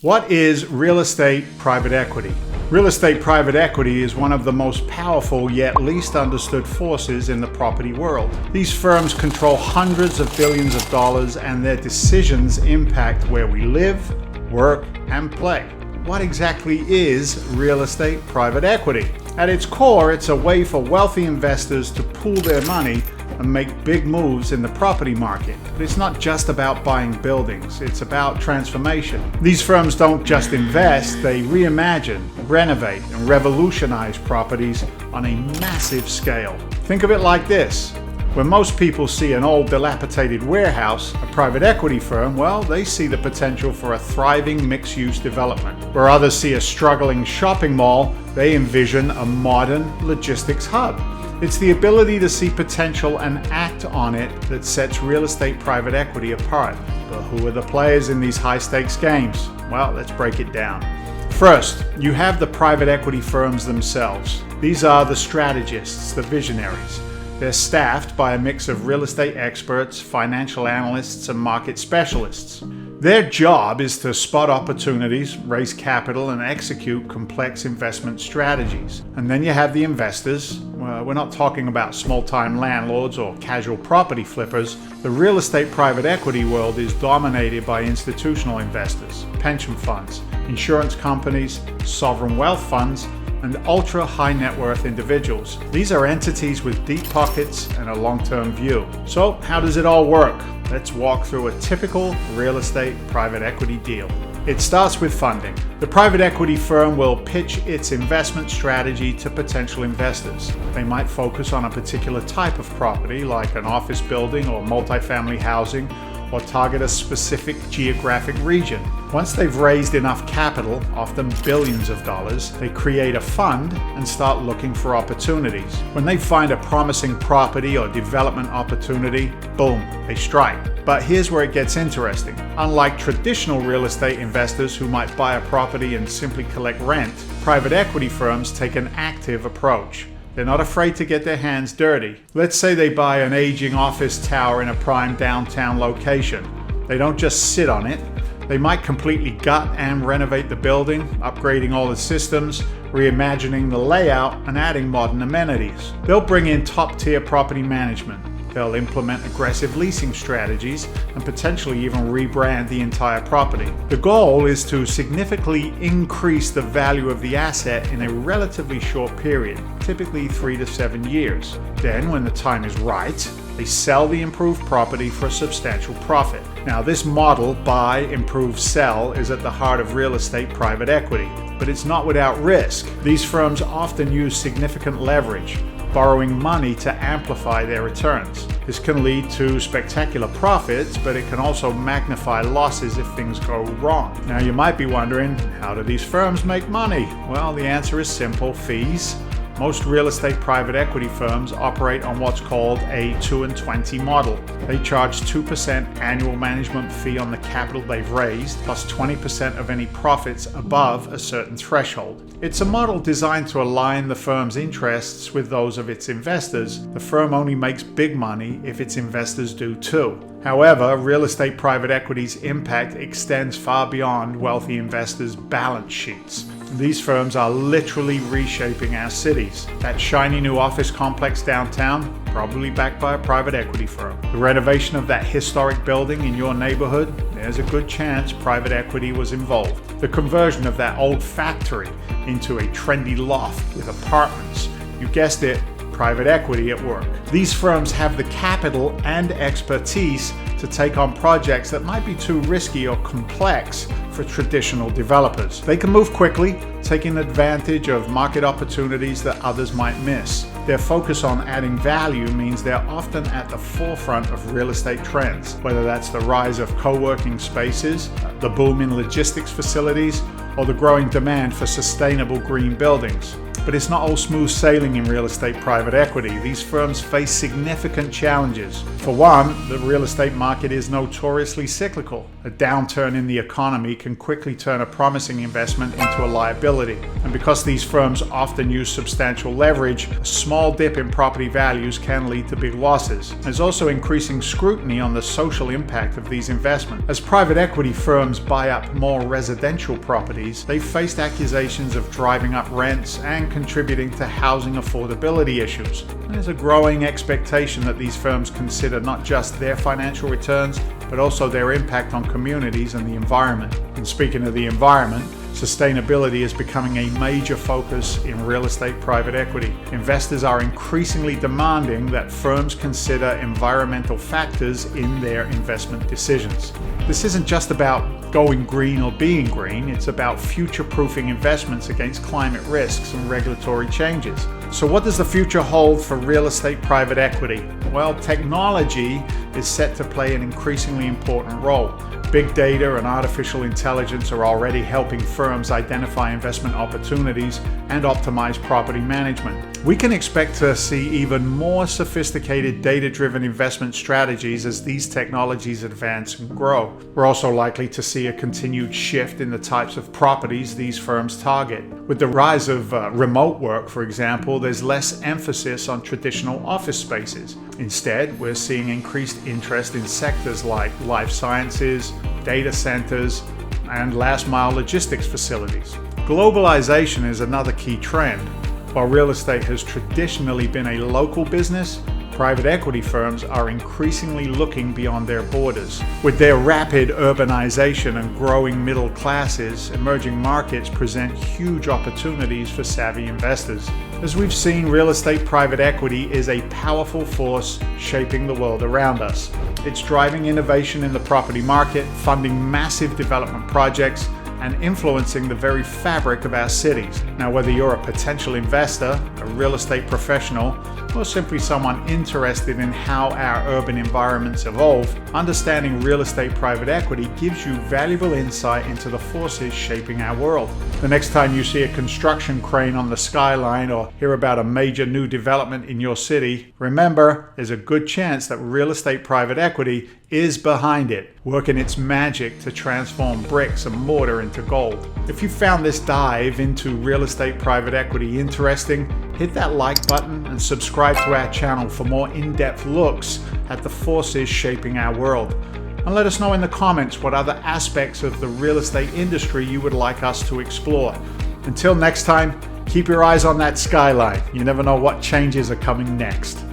What is real estate private equity? Real estate private equity is one of the most powerful yet least understood forces in the property world. These firms control hundreds of billions of dollars, and their decisions impact where we live, work, and play. What exactly is real estate private equity? At its core, it's a way for wealthy investors to pool their money and make big moves in the property market. But it's not just about buying buildings, it's about transformation. These firms don't just invest, they reimagine, renovate, and revolutionize properties on a massive scale. Think of it like this. When most people see an old dilapidated warehouse, a private equity firm, well, they see the potential for a thriving mixed-use development. Where others see a struggling shopping mall, they envision a modern logistics hub. It's the ability to see potential and act on it that sets real estate private equity apart. But who are the players in these high-stakes games? Well, let's break it down. First, you have the private equity firms themselves. These are the strategists, the visionaries. They're staffed by a mix of real estate experts, financial analysts, and market specialists. Their job is to spot opportunities, raise capital, and execute complex investment strategies. And then you have the investors. We're not talking about small-time landlords or casual property flippers. The real estate private equity world is dominated by institutional investors, pension funds, insurance companies, sovereign wealth funds, and ultra-high net worth individuals. These are entities with deep pockets and a long-term view. So how does it all work? Let's walk through a typical real estate private equity deal. It starts with funding. The private equity firm will pitch its investment strategy to potential investors. They might focus on a particular type of property, like an office building or multifamily housing, or target a specific geographic region. Once they've raised enough capital, often billions of dollars, they create a fund and start looking for opportunities. When they find a promising property or development opportunity, boom, they strike. But here's where it gets interesting. Unlike traditional real estate investors who might buy a property and simply collect rent, private equity firms take an active approach. They're not afraid to get their hands dirty. Let's say they buy an aging office tower in a prime downtown location. They don't just sit on it. They might completely gut and renovate the building, upgrading all the systems, reimagining the layout, and adding modern amenities. They'll bring in top-tier property management. They'll implement aggressive leasing strategies and potentially even rebrand the entire property. The goal is to significantly increase the value of the asset in a relatively short period, typically 3 to 7 years. Then, when the time is right, they sell the improved property for a substantial profit. Now, this model, buy, improve, sell, is at the heart of real estate private equity, but it's not without risk. These firms often use significant leverage, borrowing money to amplify their returns. This can lead to spectacular profits, but it can also magnify losses if things go wrong. Now you might be wondering, how do these firms make money? Well, the answer is simple: fees. Most real estate private equity firms operate on what's called a 2 and 20 model. They charge 2% annual management fee on the capital they've raised, plus 20% of any profits above a certain threshold. It's a model designed to align the firm's interests with those of its investors. The firm only makes big money if its investors do too. However, real estate private equity's impact extends far beyond wealthy investors' balance sheets. These firms are literally reshaping our cities. That shiny new office complex downtown, probably backed by a private equity firm. The renovation of that historic building in your neighborhood, there's a good chance private equity was involved. The conversion of that old factory into a trendy loft with apartments, you guessed it, private equity at work. These firms have the capital and expertise to take on projects that might be too risky or complex for traditional developers. They can move quickly, taking advantage of market opportunities that others might miss. Their focus on adding value means they're often at the forefront of real estate trends, whether that's the rise of co-working spaces, the boom in logistics facilities, or the growing demand for sustainable green buildings. But it's not all smooth sailing in real estate private equity. These firms face significant challenges. For one, the real estate market is notoriously cyclical. A downturn in the economy can quickly turn a promising investment into a liability. And because these firms often use substantial leverage, a small dip in property values can lead to big losses. There's also increasing scrutiny on the social impact of these investments. As private equity firms buy up more residential properties, they've faced accusations of driving up rents and contributing to housing affordability issues. There's a growing expectation that these firms consider not just their financial returns, but also their impact on communities and the environment. And speaking of the environment, sustainability is becoming a major focus in real estate private equity. Investors are increasingly demanding that firms consider environmental factors in their investment decisions. This isn't just about going green or being green, it's about future-proofing investments against climate risks and regulatory changes. So what does the future hold for real estate private equity? Well, technology is set to play an increasingly important role. Big data and artificial intelligence are already helping firms identify investment opportunities and optimize property management. We can expect to see even more sophisticated data-driven investment strategies as these technologies advance and grow. We're also likely to see a continued shift in the types of properties these firms target. With the rise of remote work, for example, there's less emphasis on traditional office spaces. Instead, we're seeing increased interest in sectors like life sciences, data centers, and last-mile logistics facilities. Globalization is another key trend. While real estate has traditionally been a local business, private equity firms are increasingly looking beyond their borders. With their rapid urbanization and growing middle classes, emerging markets present huge opportunities for savvy investors. As we've seen, real estate private equity is a powerful force shaping the world around us. It's driving innovation in the property market, funding massive development projects, and influencing the very fabric of our cities. Now, whether you're a potential investor, a real estate professional, or simply someone interested in how our urban environments evolve, understanding real estate private equity gives you valuable insight into the forces shaping our world. The next time you see a construction crane on the skyline or hear about a major new development in your city, remember, there's a good chance that real estate private equity is behind it, working its magic to transform bricks and mortar into gold. If you found this dive into real estate private equity interesting, hit that like button and subscribe to our channel for more in-depth looks at the forces shaping our world. And let us know in the comments what other aspects of the real estate industry you would like us to explore. Until next time, keep your eyes on that skyline. You never know what changes are coming next.